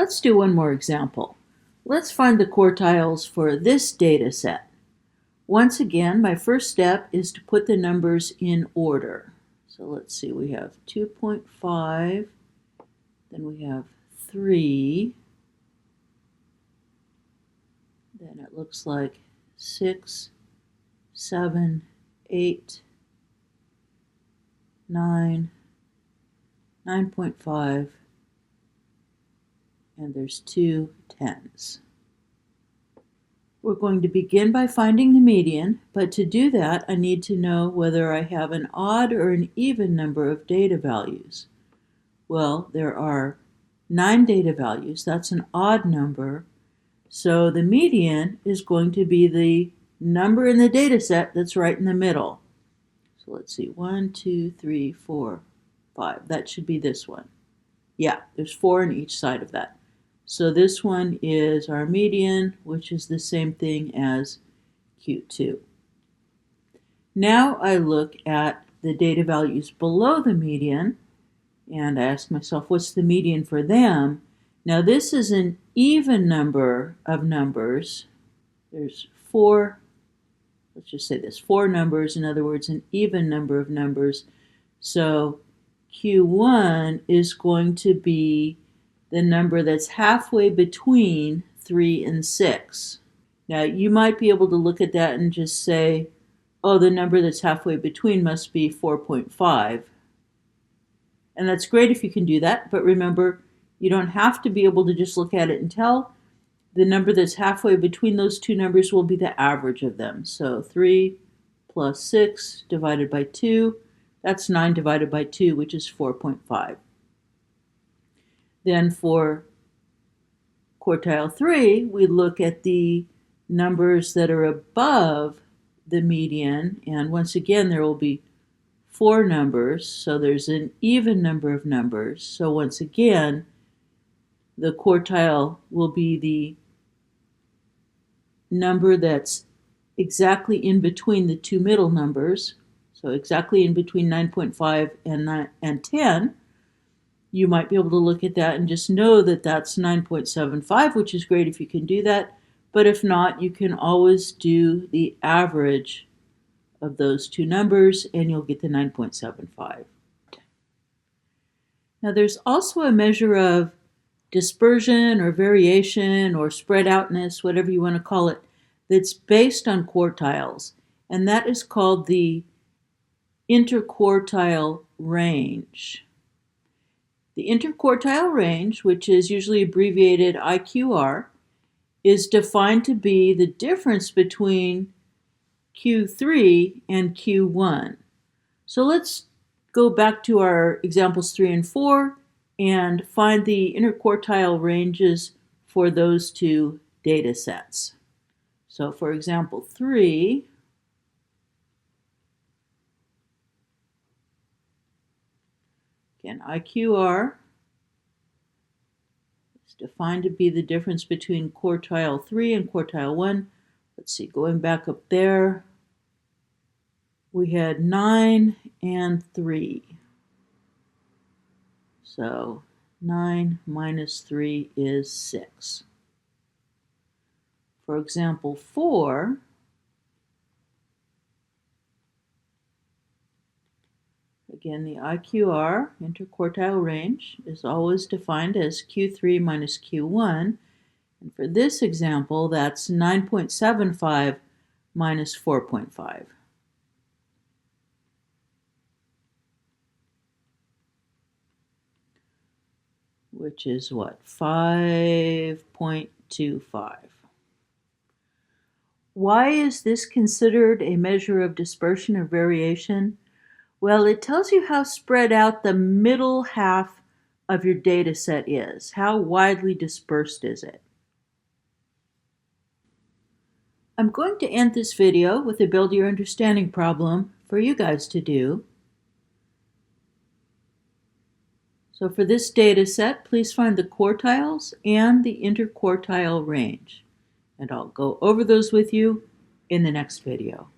Let's do one more example. Let's find the quartiles for this data set. Once again, my first step is to put the numbers in order. So let's see, we have 2.5, then we have 3, then it looks like 6, 7, 8, 9, 9.5, and there's 2 10s. We're going to begin by finding the median, but to do that I need to know whether I have an odd or an even number of data values. Well, there are 9 data values. That's an odd number. So the median is going to be the number in the data set that's right in the middle. So let's see, 1, 2, 3, 4, 5. That should be this one. Yeah, there's 4 on each side of that. So this one is our median, which is the same thing as Q2. Now I look at the data values below the median, and I ask myself, what's the median for them? Now this is an even number of numbers. There's 4, let's just say this, 4 numbers, in other words, an even number of numbers. So Q1 is going to be the number that's halfway between 3 and 6. Now you might be able to look at that and just say, oh, the number that's halfway between must be 4.5. And that's great if you can do that, but remember, you don't have to be able to just look at it and tell. The number that's halfway between those two numbers will be the average of them. So 3 plus 6 divided by 2, that's 9 divided by 2, which is 4.5. Then for quartile 3, we look at the numbers that are above the median, and once again there will be 4 numbers, so there's an even number of numbers. So once again, the quartile will be the number that's exactly in between the two middle numbers, so exactly in between 9.5 and 10. You might be able to look at that and just know that that's 9.75, which is great if you can do that. But if not, you can always do the average of those two numbers and you'll get the 9.75. Now there's also a measure of dispersion or variation or spread outness, whatever you want to call it, that's based on quartiles. And that is called the interquartile range. The interquartile range, which is usually abbreviated IQR, is defined to be the difference between Q3 and Q1. So let's go back to our examples 3 and 4 and find the interquartile ranges for those two data sets. So for example 3, again, IQR is defined to be the difference between quartile 3 and quartile 1. Let's see, going back up there, we had 9 and 3. So 9 minus 3 is 6. For example 4, again, the IQR, interquartile range, is always defined as Q3 minus Q1. And for this example, that's 9.75 minus 4.5. Which is what? 5.25. Why is this considered a measure of dispersion or variation? Well, it tells you how spread out the middle half of your data set is. How widely dispersed is it? I'm going to end this video with a build your understanding problem for you guys to do. So for this data set, please find the quartiles and the interquartile range. And I'll go over those with you in the next video.